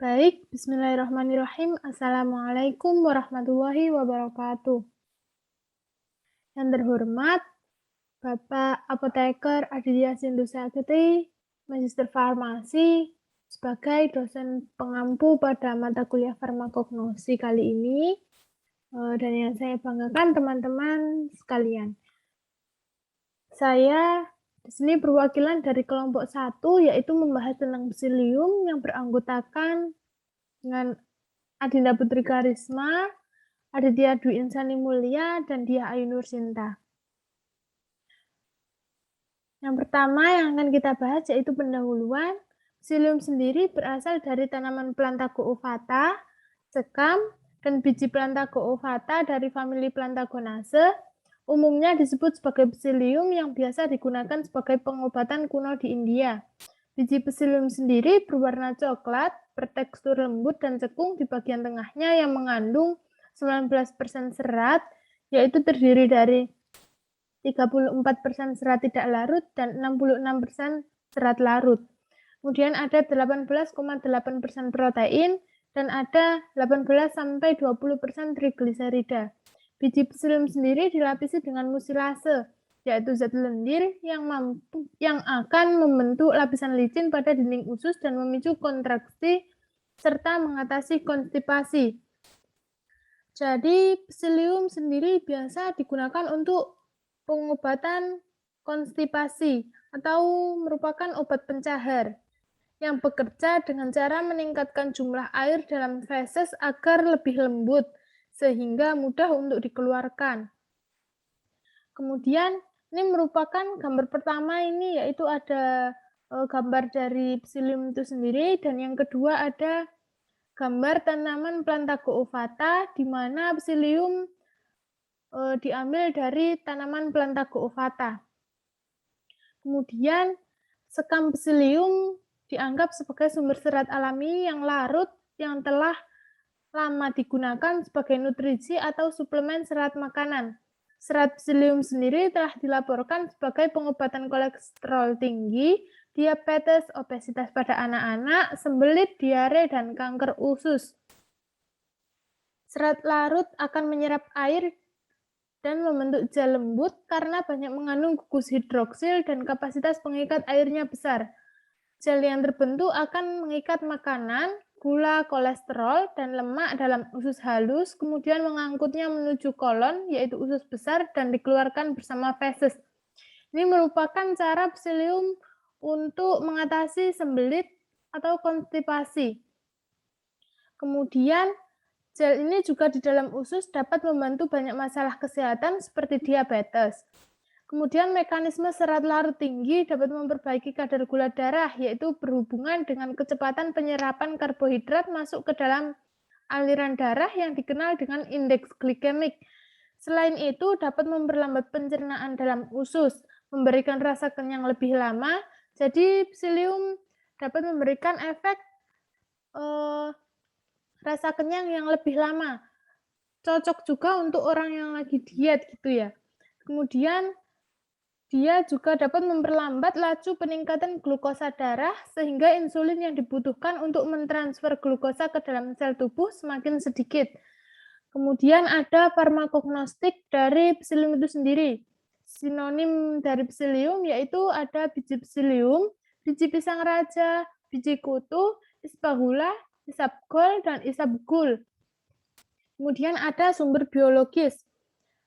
Baik, bismillahirrahmanirrahim. Assalamualaikum warahmatullahi wabarakatuh. Yang terhormat, Bapak Apoteker Aditya Sindu Sakti, Magister Farmasi, sebagai dosen pengampu pada mata kuliah farmakognosi kali ini, dan yang saya banggakan teman-teman sekalian. Saya di sini perwakilan dari kelompok 1, yaitu membahas tentang psilium yang beranggotakan dengan Adinda Putri Karisma, Aditya Dwi Insani Mulia, dan Dia Ayu Nursinta. Yang pertama yang akan kita bahas yaitu pendahuluan. Psilium sendiri berasal dari tanaman Plantago ovata, sekam, dan biji Plantago ovata dari famili Plantagonaceae. Umumnya disebut sebagai psilium yang biasa digunakan sebagai pengobatan kuno di India. Biji psilium sendiri berwarna coklat, bertekstur lembut dan cekung di bagian tengahnya yang mengandung 19% serat, yaitu terdiri dari 34% serat tidak larut dan 66% serat larut. Kemudian ada 18,8% protein dan ada 18-20% trigliserida. Biji psilium sendiri dilapisi dengan musilase, yaitu zat lendir yang akan membentuk lapisan licin pada dinding usus dan memicu kontraksi serta mengatasi konstipasi. Jadi psilium sendiri biasa digunakan untuk pengobatan konstipasi atau merupakan obat pencahar yang bekerja dengan cara meningkatkan jumlah air dalam feses agar lebih lembut sehingga mudah untuk dikeluarkan. Kemudian ini merupakan gambar pertama ini yaitu ada gambar dari psilium itu sendiri, dan yang kedua ada gambar tanaman Plantago ovata di mana psilium diambil dari tanaman Plantago ovata. Kemudian sekam psilium dianggap sebagai sumber serat alami yang larut yang telah lama digunakan sebagai nutrisi atau suplemen serat makanan. Serat psilium sendiri telah dilaporkan sebagai pengobatan kolesterol tinggi, diabetes, obesitas pada anak-anak, sembelit, diare, dan kanker usus. Serat larut akan menyerap air dan membentuk gel lembut karena banyak mengandung gugus hidroksil dan kapasitas pengikat airnya besar. Gel yang terbentuk akan mengikat makanan, gula, kolesterol, dan lemak dalam usus halus, kemudian mengangkutnya menuju kolon, yaitu usus besar, dan dikeluarkan bersama feses. Ini merupakan cara psilium untuk mengatasi sembelit atau konstipasi. Kemudian, gel ini juga di dalam usus dapat membantu banyak masalah kesehatan seperti diabetes. Kemudian mekanisme serat larut tinggi dapat memperbaiki kadar gula darah, yaitu berhubungan dengan kecepatan penyerapan karbohidrat masuk ke dalam aliran darah yang dikenal dengan indeks glikemik. Selain itu, dapat memperlambat pencernaan dalam usus, memberikan rasa kenyang lebih lama. Jadi, psilium dapat memberikan efek rasa kenyang yang lebih lama. Cocok juga untuk orang yang lagi diet gitu ya. Kemudian dia juga dapat memperlambat laju peningkatan glukosa darah sehingga insulin yang dibutuhkan untuk mentransfer glukosa ke dalam sel tubuh semakin sedikit. Kemudian ada farmakognostik dari psilium itu sendiri. Sinonim dari psilium yaitu ada biji psilium, biji pisang raja, biji kutu, ispahula, isabgol, dan isabgul. Kemudian ada sumber biologis.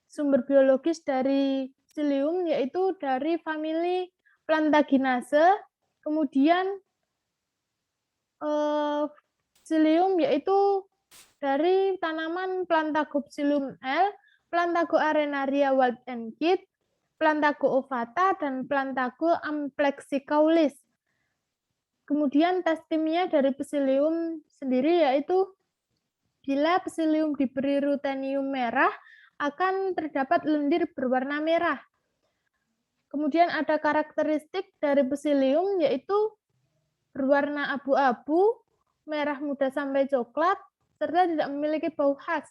Sumber biologis dari psilium yaitu dari famili Plantaginaceae, kemudian psilium yaitu dari tanaman Plantagopsilium L, Plantago arenaria Wild and Kid, Plantago ovata, dan Plantago amplexicaulis. Kemudian tes kimia dari psilium sendiri yaitu bila psilium diberi rutenium merah akan terdapat lendir berwarna merah. Kemudian ada karakteristik dari psilium yaitu berwarna abu-abu, merah muda sampai coklat, serta tidak memiliki bau khas.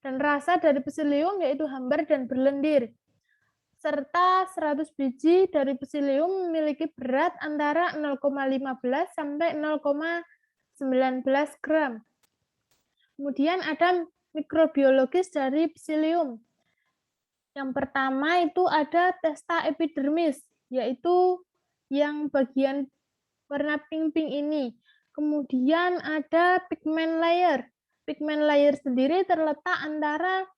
Dan rasa dari psilium yaitu hambar dan berlendir. Serta 100 biji dari psilium memiliki berat antara 0,15 sampai 0,19 19 gram. Kemudian ada mikrobiologis dari Psyllium. Yang pertama itu ada testa epidermis, yaitu yang bagian warna pink-pink ini. Kemudian ada pigment layer. Pigment layer sendiri terletak antara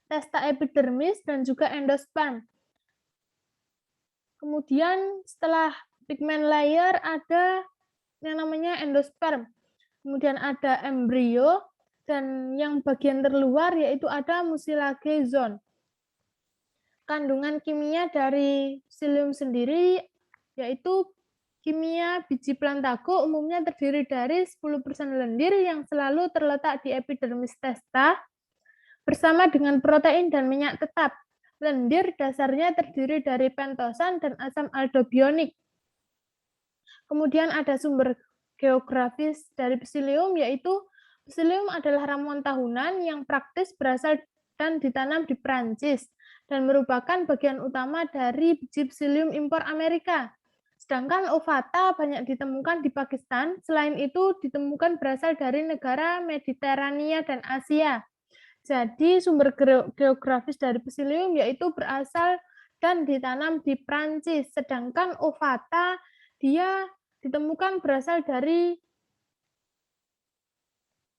testa epidermis dan juga endosperm. Kemudian setelah pigment layer ada yang namanya endosperm. Kemudian ada embrio dan yang bagian terluar yaitu ada mucilage zone. Kandungan kimia dari Psyllium sendiri yaitu kimia biji plantago umumnya terdiri dari 10% lendir yang selalu terletak di epidermis testa bersama dengan protein dan minyak tetap. Lendir dasarnya terdiri dari pentosan dan asam aldobionik. Kemudian ada sumber geografis dari Psyllium, yaitu Psyllium adalah ramuan tahunan yang praktis berasal dan ditanam di Prancis dan merupakan bagian utama dari biji Psyllium impor Amerika. Sedangkan ovata banyak ditemukan di Pakistan, selain itu ditemukan berasal dari negara Mediterania dan Asia. Jadi sumber geografis dari Psyllium yaitu berasal dan ditanam di Prancis, sedangkan ovata dia ditemukan berasal dari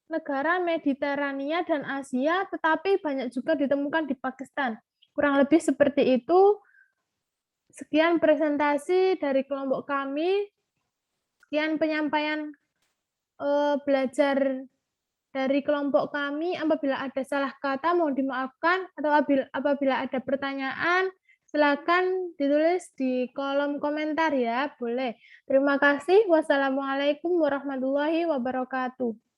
negara Mediterania dan Asia, tetapi banyak juga ditemukan di Pakistan. Kurang lebih seperti itu. Sekian presentasi dari kelompok kami. Sekian penyampaian belajar dari kelompok kami. Apabila ada salah kata mohon dimaafkan, atau apabila ada pertanyaan silakan ditulis di kolom komentar ya, boleh. Terima kasih. Wassalamualaikum warahmatullahi wabarakatuh.